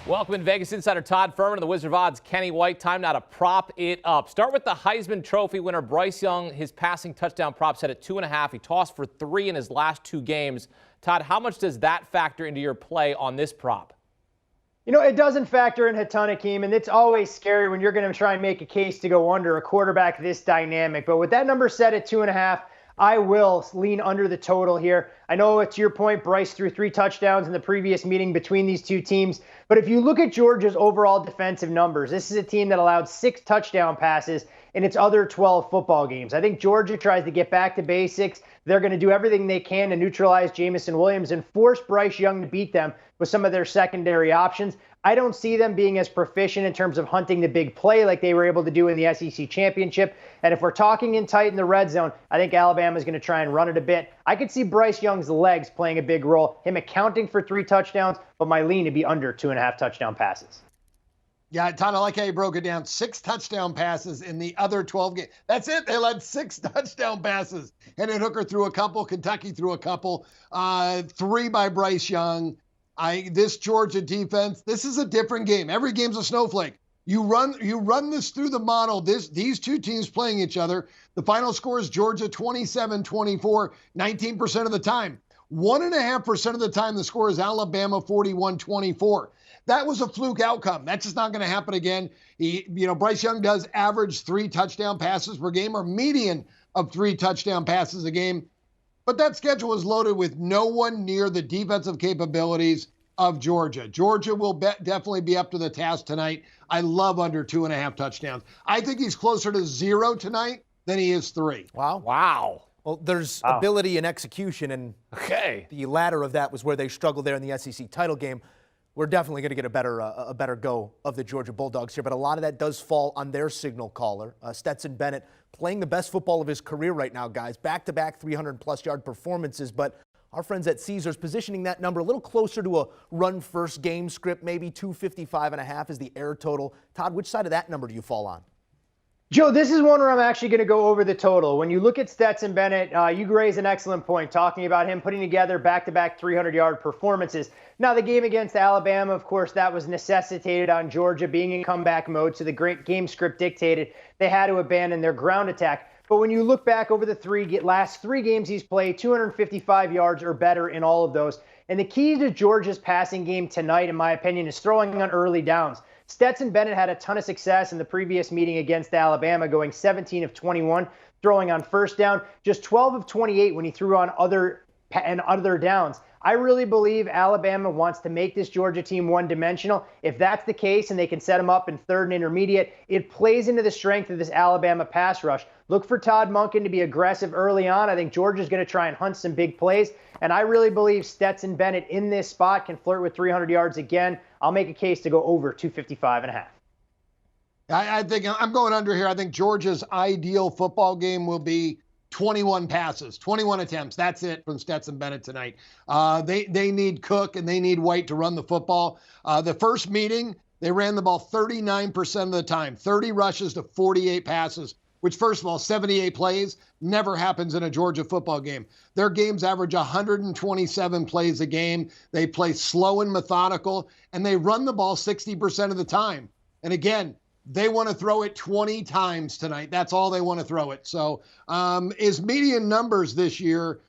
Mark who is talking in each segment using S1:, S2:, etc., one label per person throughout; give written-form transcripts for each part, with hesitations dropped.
S1: Welcome in Vegas insider Todd Furhman and the Wizard of Odds, Kenny White. Time now to prop it up. Start with the Heisman Trophy winner, Bryce Young. His passing touchdown prop set at 2.5. He tossed for 3 in his last 2 games. Todd, how much does that factor into your play on this prop?
S2: You know, it doesn't factor in a ton, Hakeem, and it's always scary when you're going to try and make a case to go under a quarterback this dynamic. But with that number set at 2.5, I will lean under the total here. I know, to your point, Bryce threw 3 touchdowns in the previous meeting between these two teams. But if you look at Georgia's overall defensive numbers, this is a team that allowed 6 touchdown passes in its other 12 football games. I think Georgia tries to get back to basics. They're going to do everything they can to neutralize Jameson Williams and force Bryce Young to beat them with some of their secondary options. I don't see them being as proficient in terms of hunting the big play like they were able to do in the SEC championship. And if we're talking in tight in the red zone, I think Alabama's going to try and run it a bit. I could see Bryce Young's legs playing a big role, him accounting for 3 touchdowns, but my lean to be under 2.5 touchdown passes.
S3: Yeah, Todd, I like how you broke it down. 6 touchdown passes in the other 12 games. That's it. They led 6 touchdown passes. Hendon Hooker threw a couple. Kentucky threw a couple. 3 by Bryce Young. This Georgia defense, this is a different game. Every game's a snowflake. You run this through the model. These two teams playing each other. The final score is Georgia 27-24, 19% of the time. 1.5% of the time the score is Alabama 41-24. That was a fluke outcome. That's just not going to happen again. Bryce Young does average 3 touchdown passes per game, or median of 3 touchdown passes a game. But that schedule is loaded with no one near the defensive capabilities of Georgia. Georgia will definitely be up to the task tonight. I love under 2.5 touchdowns. I think he's closer to 0 tonight than he is 3.
S4: Wow. Well, there's ability and execution, and the latter of that was where they struggled there in the SEC title game. We're definitely going to get a better go of the Georgia Bulldogs here, but a lot of that does fall on their signal caller, Stetson Bennett, playing the best football of his career right now, guys. Back-to-back 300-plus yard performances, but our friends at Caesars positioning that number a little closer to a run-first game script, maybe 255.5 is the air total. Todd, which side of that number do you fall on?
S2: Joe, this is one where I'm actually going to go over the total. When you look at Stetson Bennett, you raise an excellent point talking about him putting together back-to-back 300-yard performances. Now, the game against Alabama, of course, that was necessitated on Georgia being in comeback mode, so the great game script dictated they had to abandon their ground attack. But when you look back over the last 3 games he's played, 255 yards or better in all of those. And the key to Georgia's passing game tonight, in my opinion, is throwing on early downs. Stetson Bennett had a ton of success in the previous meeting against Alabama, going 17 of 21, throwing on first down, just 12 of 28 when he threw on other downs. I really believe Alabama wants to make this Georgia team one-dimensional. If that's the case and they can set them up in third and intermediate, it plays into the strength of this Alabama pass rush. Look for Todd Monken to be aggressive early on. I think Georgia's going to try and hunt some big plays. And I really believe Stetson Bennett in this spot can flirt with 300 yards again. I'll make a case to go over 255.5.
S3: I think I'm going under here. I think Georgia's ideal football game will be 21 passes, 21 attempts. That's it from Stetson Bennett tonight. They need Cook and they need White to run the football. The first meeting, they ran the ball 39% of the time, 30 rushes to 48 passes, which, first of all, 78 plays never happens in a Georgia football game. Their games average 127 plays a game. They play slow and methodical, and they run the ball 60% of the time. And again, they want to throw it 20 times tonight. That's all they want to throw it. So his median numbers this year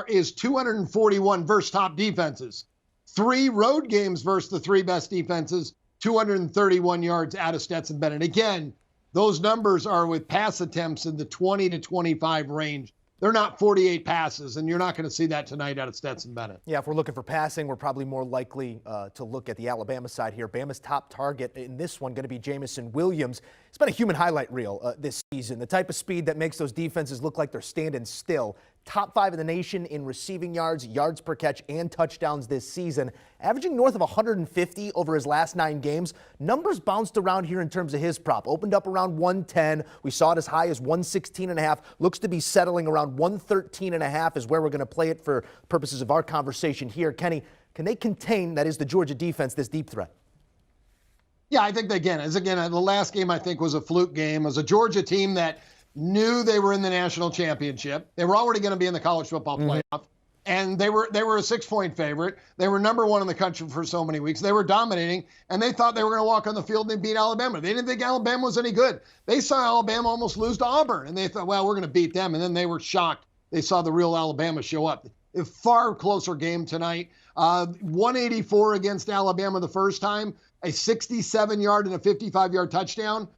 S3: is 241 versus top defenses. 3 road games versus the 3 best defenses, 231 yards out of Stetson Bennett. Again, those numbers are with pass attempts in the 20 to 25 range. They're not 48 passes, and you're not going to see that tonight out of Stetson Bennett.
S4: Yeah, if we're looking for passing, we're probably more likely to look at the Alabama side here. Bama's top target in this one going to be Jameson Williams. It's been a human highlight reel this season, the type of speed that makes those defenses look like they're standing still. Top 5 in the nation in receiving yards, yards per catch, and touchdowns this season, averaging north of 150 over his last 9 games. Numbers bounced around here in terms of his prop. Opened up around 110. We saw it as high as 116.5. Looks to be settling around 113.5 is where we're going to play it for purposes of our conversation here. Kenny, can they contain, that is the Georgia defense, this deep threat?
S3: Yeah, I think they can. The last game I think was a fluke game. It was a Georgia team that knew they were in the national championship. They were already going to be in the college football playoff. And they were a 6-point favorite. They were number one in the country for so many weeks. They were dominating, and they thought they were going to walk on the field and beat Alabama. They didn't think Alabama was any good. They saw Alabama almost lose to Auburn, and they thought, well, we're going to beat them. And then they were shocked. They saw the real Alabama show up. A far closer game tonight. 184 against Alabama the first time, a 67-yard and a 55-yard touchdown.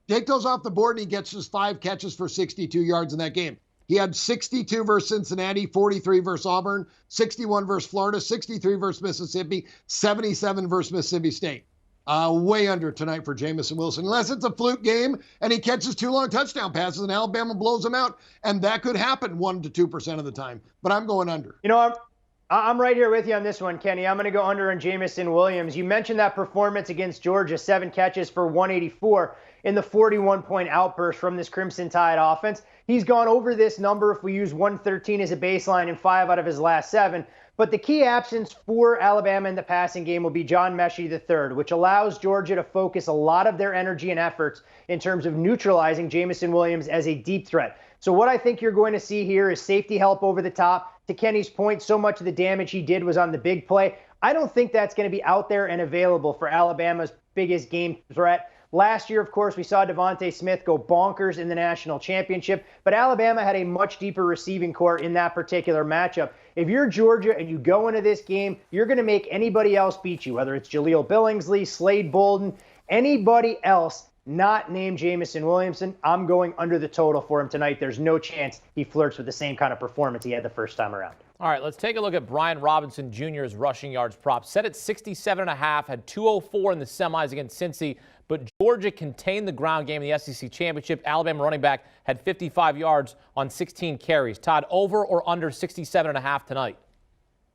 S3: Take those off the board, and he gets his 5 catches for 62 yards in that game. He had 62 versus Cincinnati, 43 versus Auburn, 61 versus Florida, 63 versus Mississippi, 77 versus Mississippi State. Way under tonight for Jameson Wilson, unless it's a fluke game and he catches 2 long touchdown passes and Alabama blows him out. And that could happen 1 to 2% of the time. But I'm going under.
S2: You know, I'm right here with you on this one, Kenny. I'm going to go under on Jameson Williams. You mentioned that performance against Georgia, 7 catches for 184 in the 41-point outburst from this Crimson Tide offense. He's gone over this number if we use 113 as a baseline in 5 out of his last 7. But the key absence for Alabama in the passing game will be John Mechie III, which allows Georgia to focus a lot of their energy and efforts in terms of neutralizing Jameson Williams as a deep threat. So what I think you're going to see here is safety help over the top. To Kenny's point, so much of the damage he did was on the big play. I don't think that's going to be out there and available for Alabama's biggest game threat. Last year, of course, we saw Devontae Smith go bonkers in the national championship, but Alabama had a much deeper receiving core in that particular matchup. If you're Georgia and you go into this game, you're going to make anybody else beat you, whether it's Jaleel Billingsley, Slade Bolden, anybody else not named Jameson Williamson. I'm going under the total for him tonight. There's no chance he flirts with the same kind of performance he had the first time around.
S1: All right, let's take a look at Brian Robinson Jr.'s rushing yards prop. Set at 67.5, had 204 in the semis against Cincy, but Georgia contained the ground game in the SEC Championship. Alabama running back had 55 yards on 16 carries. Todd, over or under 67.5 tonight?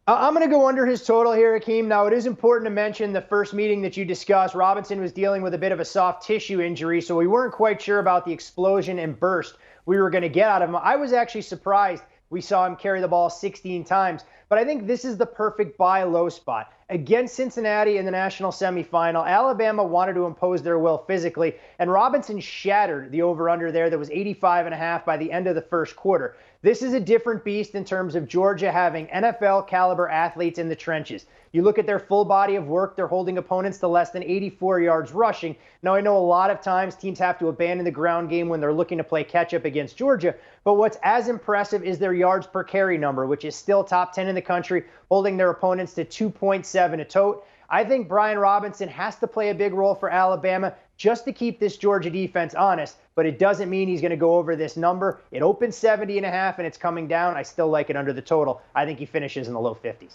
S2: I'm going to go under his total here, Hakeem. Now, it is important to mention the first meeting that you discussed. Robinson was dealing with a bit of a soft tissue injury, so we weren't quite sure about the explosion and burst we were going to get out of him. I was actually surprised we saw him carry the ball 16 times, but I think this is the perfect buy low spot. Against Cincinnati in the national semifinal, Alabama wanted to impose their will physically, and Robinson shattered the over-under there that was 85.5 by the end of the first quarter. This is a different beast in terms of Georgia having NFL-caliber athletes in the trenches. You look at their full body of work, they're holding opponents to less than 84 yards rushing. Now, I know a lot of times teams have to abandon the ground game when they're looking to play catch-up against Georgia, but what's as impressive is their yards per carry number, which is still top 10 in the country, holding their opponents to 2.7 a tote. I think Brian Robinson has to play a big role for Alabama just to keep this Georgia defense honest, but it doesn't mean he's going to go over this number. It opens 70.5 and it's coming down. I still like it under the total. I think he finishes in the low 50s.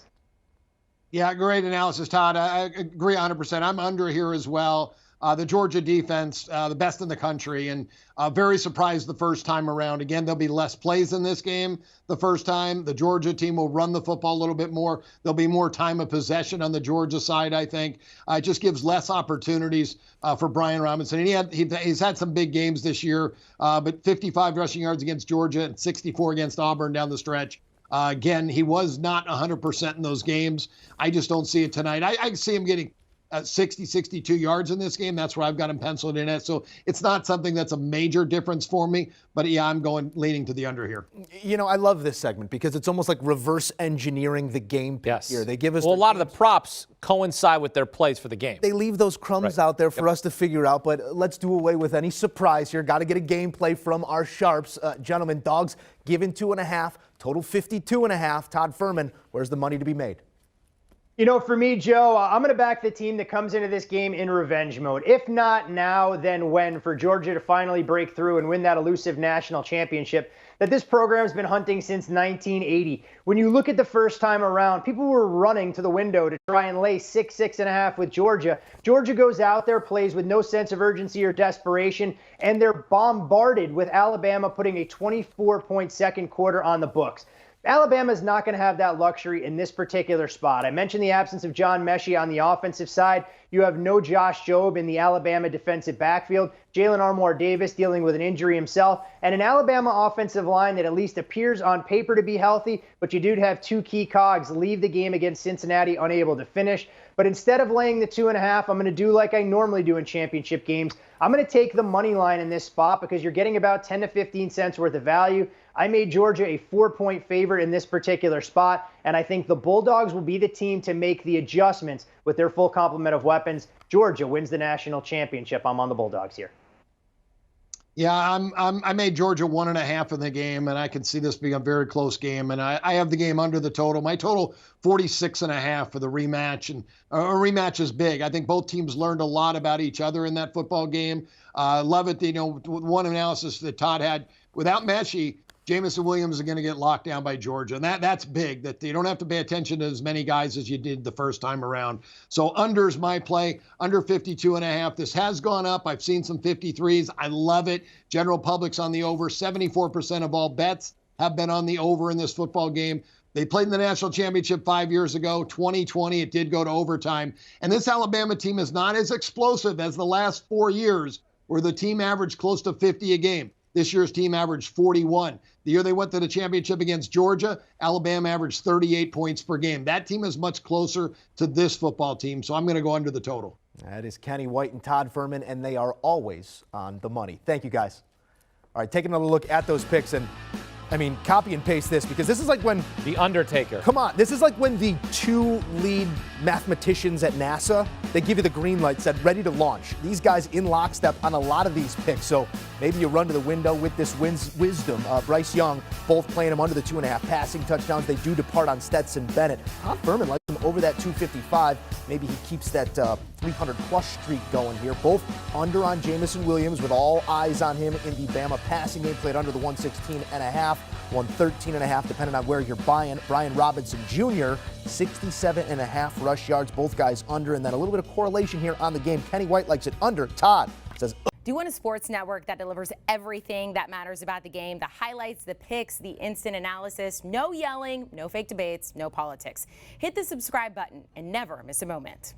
S3: Yeah, great analysis, Todd. I agree 100%. I'm under here as well. The Georgia defense, the best in the country, and very surprised the first time around. Again, there'll be less plays in this game the first time. The Georgia team will run the football a little bit more. There'll be more time of possession on the Georgia side, I think. It just gives less opportunities for Brian Robinson. And he's had some big games this year, but 55 rushing yards against Georgia and 64 against Auburn down the stretch. Again, he was not 100% in those games. I just don't see it tonight. I see him getting 60, 62 yards in this game. That's where I've got him penciled in at. So it's not something that's a major difference for me. But yeah, I'm leaning to the under here.
S4: You know, I love this segment because it's almost like reverse engineering the game here. They give us
S1: a lot of the props coincide with their plays for the game.
S4: They leave those crumbs out there for us to figure out, but let's do away with any surprise here. Got to get a gameplay from our sharps. Gentlemen, dogs given 2.5, total 52.5. Todd Furhman, where's the money to be made?
S2: You know, for me, Joe, I'm going to back the team that comes into this game in revenge mode. If not now, then when, for Georgia to finally break through and win that elusive national championship that this program has been hunting since 1980. When you look at the first time around, people were running to the window to try and lay 6.5 with Georgia. Georgia goes out there, plays with no sense of urgency or desperation, and they're bombarded with Alabama putting a 24-point second quarter on the books. Alabama is not going to have that luxury in this particular spot. I mentioned the absence of John Mechie on the offensive side. You have no Josh Jobe in the Alabama defensive backfield. Jalen Armour-Davis dealing with an injury himself. And an Alabama offensive line that at least appears on paper to be healthy, but you do have 2 key cogs leave the game against Cincinnati unable to finish. But instead of laying the 2.5, I'm going to do like I normally do in championship games. I'm going to take the money line in this spot because you're getting about 10 to 15 cents worth of value. I made Georgia a 4-point favorite in this particular spot, and I think the Bulldogs will be the team to make the adjustments with their full complement of weapons. Georgia wins the national championship. I'm on the Bulldogs here.
S3: Yeah, I made Georgia 1.5 in the game, and I can see this being a very close game. And I have the game under the total. My total 46.5 for the rematch, and a rematch is big. I think both teams learned a lot about each other in that football game. Love it. One analysis that Todd had, without Messi, Jameson Williams is going to get locked down by Georgia. And that's big, that you don't have to pay attention to as many guys as you did the first time around. So under's my play, under 52.5. This has gone up. I've seen some 53s. I love it. General public's on the over. 74% of all bets have been on the over in this football game. They played in the national championship 5 years ago. 2020, it did go to overtime. And this Alabama team is not as explosive as the last 4 years, where the team averaged close to 50 a game. This year's team averaged 41. The year they went to the championship against Georgia, Alabama averaged 38 points per game. That team is much closer to this football team, so I'm going to go under the total.
S4: That is Kenny White and Todd Furhman, and they are always on the money. Thank you, guys. All right, take another look at those picks, and copy and paste this, because this is like when
S1: The Undertaker.
S4: Come on, this is like when the two lead mathematicians at NASA, they give you the green light, said ready to launch. These guys in lockstep on a lot of these picks, so maybe you run to the window with this wisdom. Bryce Young, both playing him under the 2.5 passing touchdowns. They do depart on Stetson Bennett. Todd Furhman likes him over that 255. Maybe he keeps that 300-plus streak going here. Both under on Jameson Williams, with all eyes on him in the Bama passing game. Played under the 116.5, 113.5, depending on where you're buying. Brian Robinson Jr., 67.5 rush yards. Both guys under, and then a little bit of correlation here on the game. Kenny White likes it under. Todd says.
S5: Do you want a sports network that delivers everything that matters about the game? The highlights, the picks, the instant analysis. No yelling, no fake debates, no politics. Hit the subscribe button and never miss a moment.